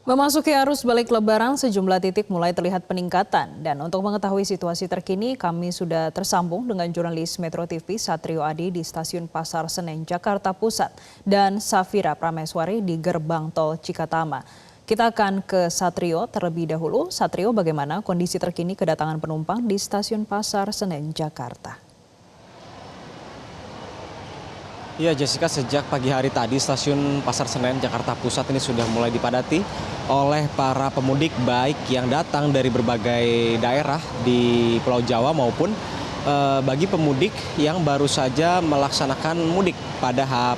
Memasuki arus balik Lebaran, sejumlah titik mulai terlihat peningkatan. Dan untuk mengetahui situasi terkini, kami sudah tersambung dengan jurnalis Metro TV Satrio Adi di Stasiun Pasar Senen, Jakarta Pusat, dan Safira Prameswari di Gerbang Tol Cikatama. Kita akan ke Satrio terlebih dahulu. Satrio, bagaimana kondisi terkini kedatangan penumpang di Stasiun Pasar Senen, Jakarta? Ya Jessica, sejak pagi hari tadi stasiun Pasar Senen Jakarta Pusat ini sudah mulai dipadati oleh para pemudik baik yang datang dari berbagai daerah di Pulau Jawa maupun bagi pemudik yang baru saja melaksanakan mudik pada H+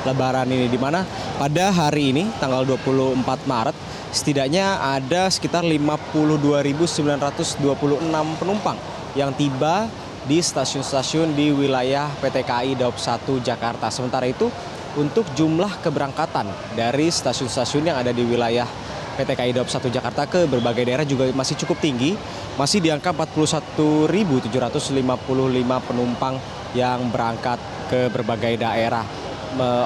Lebaran ini, di mana pada hari ini tanggal 24 Maret setidaknya ada sekitar 52.926 penumpang yang tiba di stasiun-stasiun di wilayah PT KAI Daob 1 Jakarta. Sementara itu untuk jumlah keberangkatan dari stasiun-stasiun yang ada di wilayah PT KAI Daob 1 Jakarta ke berbagai daerah juga masih cukup tinggi, masih di angka 41.755 penumpang yang berangkat ke berbagai daerah.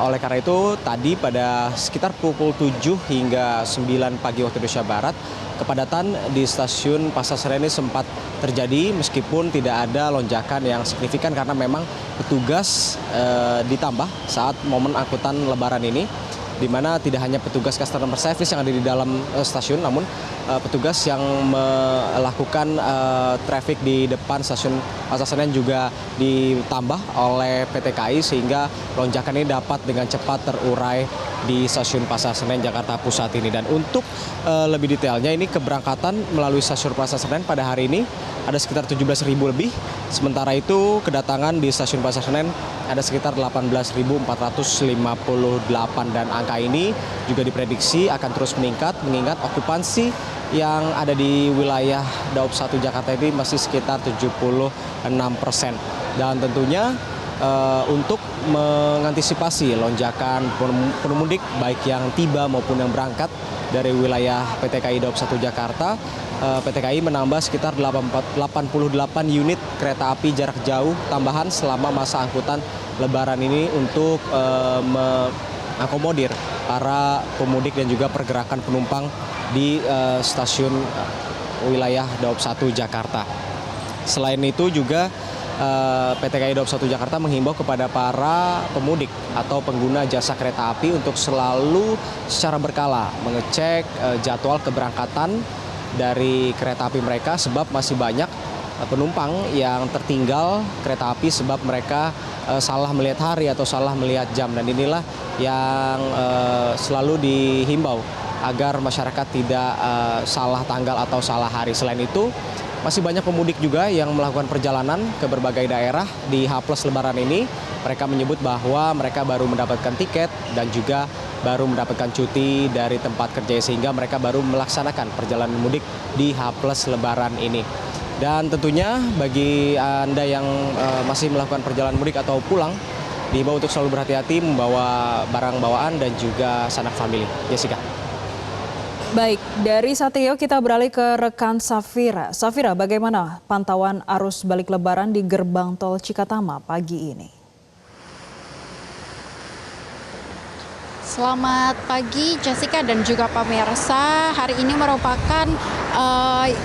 Oleh karena itu tadi pada sekitar pukul 7 hingga 9 pagi waktu Indonesia Barat, kepadatan di stasiun Pasar Senen ini sempat terjadi meskipun tidak ada lonjakan yang signifikan karena memang petugas ditambah saat momen angkutan Lebaran ini, di mana tidak hanya petugas customer service yang ada di dalam stasiun, namun petugas yang melakukan traffic di depan stasiun Pasar Senen juga ditambah oleh PT KAI sehingga lonjakan ini dapat dengan cepat terurai di stasiun Pasar Senen Jakarta Pusat ini. Dan untuk lebih detailnya, ini keberangkatan melalui stasiun Pasar Senen pada hari ini ada sekitar 17.000 lebih. Sementara itu kedatangan di stasiun Pasar Senen ada sekitar 18.458 dan angka ini juga diprediksi akan terus meningkat mengingat okupansi yang ada di wilayah Daob 1 Jakarta ini masih sekitar 76%. Dan tentunya untuk mengantisipasi lonjakan pemudik baik yang tiba maupun yang berangkat dari wilayah PT KAI Daob 1 Jakarta, PT KAI menambah sekitar 88 unit kereta api jarak jauh tambahan selama masa angkutan Lebaran ini untuk mengakomodir para pemudik dan juga pergerakan penumpang di stasiun wilayah Daob 1 Jakarta. Selain itu juga PT KAI Daob 1 Jakarta menghimbau kepada para pemudik atau pengguna jasa kereta api untuk selalu secara berkala mengecek jadwal keberangkatan dari kereta api mereka, sebab masih banyak penumpang yang tertinggal kereta api sebab mereka salah melihat hari atau salah melihat jam. Dan inilah yang selalu dihimbau agar masyarakat tidak salah tanggal atau salah hari. Selain itu, masih banyak pemudik juga yang melakukan perjalanan ke berbagai daerah di H+ Lebaran ini. Mereka menyebut bahwa mereka baru mendapatkan tiket dan juga baru mendapatkan cuti dari tempat kerja, sehingga mereka baru melaksanakan perjalanan mudik di H+ Lebaran ini. Dan tentunya bagi Anda yang masih melakukan perjalanan mudik atau pulang, dihimbau untuk selalu berhati-hati membawa barang bawaan dan juga sanak famili. Jessica. Baik, dari Satrio kita beralih ke rekan Safira. Safira, bagaimana pantauan arus balik Lebaran di gerbang tol Cikatama pagi ini? Selamat pagi Jessica dan juga pemirsa. Hari ini merupakan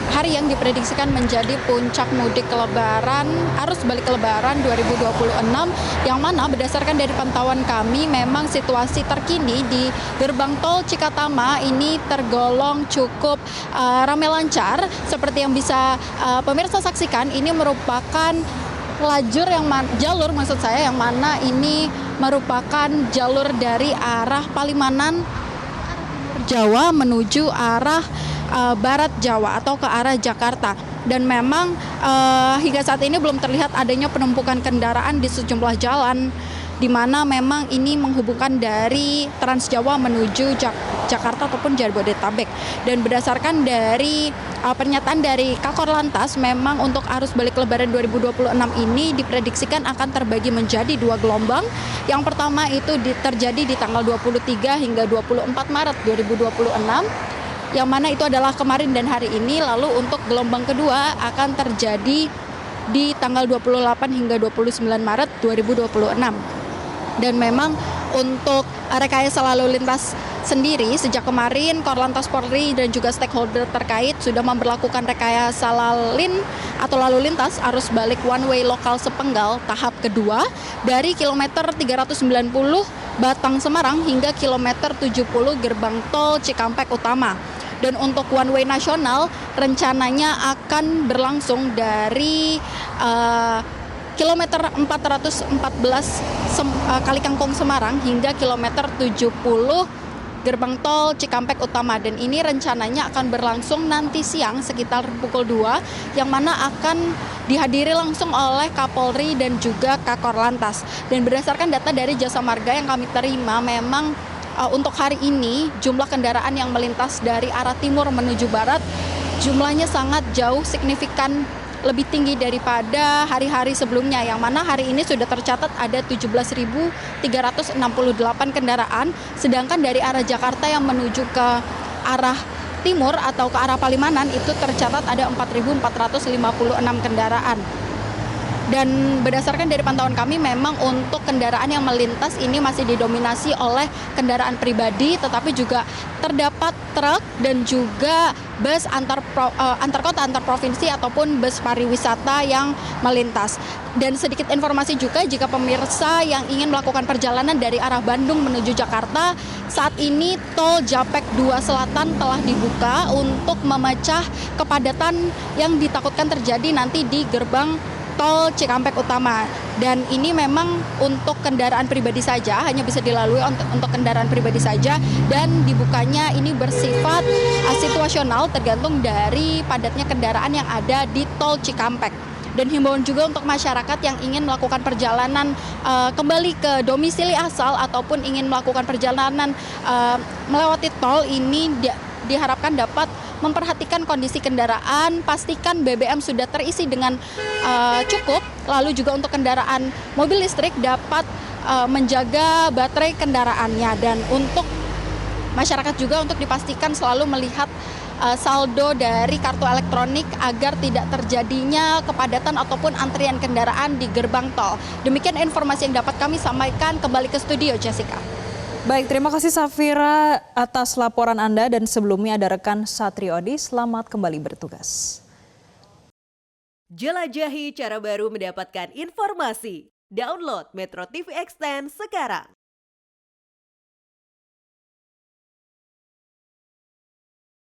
hari yang diprediksikan menjadi puncak mudik Lebaran, arus balik Lebaran 2026, yang mana berdasarkan dari pantauan kami memang situasi terkini di gerbang tol Cikatama ini tergolong cukup ramai lancar. Seperti yang bisa pemirsa saksikan, ini merupakan jalur yang mana ini merupakan jalur dari arah Palimanan Jawa menuju arah Barat Jawa atau ke arah Jakarta. Dan memang hingga saat ini belum terlihat adanya penumpukan kendaraan di sejumlah jalan, di mana memang ini menghubungkan dari Trans Jawa menuju Jakarta ataupun Jabodetabek. Dan berdasarkan dari pernyataan dari Kakor Lantas, memang untuk arus balik Lebaran 2026 ini diprediksikan akan terbagi menjadi 2 gelombang. Yang pertama itu terjadi di tanggal 23 hingga 24 Maret 2026. Yang mana itu adalah kemarin dan hari ini. Lalu untuk gelombang kedua akan terjadi di tanggal 28 hingga 29 Maret 2026. Dan memang untuk rekayasa lalu lintas sendiri, sejak kemarin Korlantas Polri dan juga stakeholder terkait sudah memberlakukan rekayasa lalu lintas arus balik one way lokal Sepenggal tahap kedua dari kilometer 390 Batang Semarang hingga kilometer 70 gerbang tol Cikampek Utama. Dan untuk one way nasional rencananya akan berlangsung dari kilometer 414 Kalikangkung Semarang hingga kilometer 70 gerbang tol Cikampek Utama, dan ini rencananya akan berlangsung nanti siang sekitar pukul 2 yang mana akan dihadiri langsung oleh Kapolri dan juga Kakor-Lantas. Dan berdasarkan data dari Jasa Marga yang kami terima, memang untuk hari ini jumlah kendaraan yang melintas dari arah timur menuju barat jumlahnya sangat jauh signifikan lebih tinggi daripada hari-hari sebelumnya, yang mana hari ini sudah tercatat ada 17.368 kendaraan, sedangkan dari arah Jakarta yang menuju ke arah timur atau ke arah Palimanan itu tercatat ada 4.456 kendaraan. Dan berdasarkan dari pantauan kami, memang untuk kendaraan yang melintas ini masih didominasi oleh kendaraan pribadi, tetapi juga terdapat truk dan juga bus antar kota, antar provinsi ataupun bus pariwisata yang melintas. Dan sedikit informasi juga, jika pemirsa yang ingin melakukan perjalanan dari arah Bandung menuju Jakarta, saat ini tol Japek 2 Selatan telah dibuka untuk memecah kepadatan yang ditakutkan terjadi nanti di gerbang tol Cikampek Utama. Dan ini memang untuk kendaraan pribadi saja, hanya bisa dilalui untuk kendaraan pribadi saja, dan dibukanya ini bersifat situasional tergantung dari padatnya kendaraan yang ada di tol Cikampek. Dan himbauan juga untuk masyarakat yang ingin melakukan perjalanan kembali ke domisili asal ataupun ingin melakukan perjalanan melewati tol ini diharapkan dapat memperhatikan kondisi kendaraan, pastikan BBM sudah terisi dengan cukup, lalu juga untuk kendaraan mobil listrik dapat menjaga baterai kendaraannya, dan untuk masyarakat juga untuk dipastikan selalu melihat saldo dari kartu elektronik agar tidak terjadinya kepadatan ataupun antrian kendaraan di gerbang tol. Demikian informasi yang dapat kami sampaikan. Kembali ke studio, Jessica. Baik, terima kasih Safira atas laporan Anda, dan sebelumnya ada rekan Satrio Adi. Selamat kembali bertugas. Jelajahi cara baru mendapatkan informasi. Download Metro TV Extend sekarang.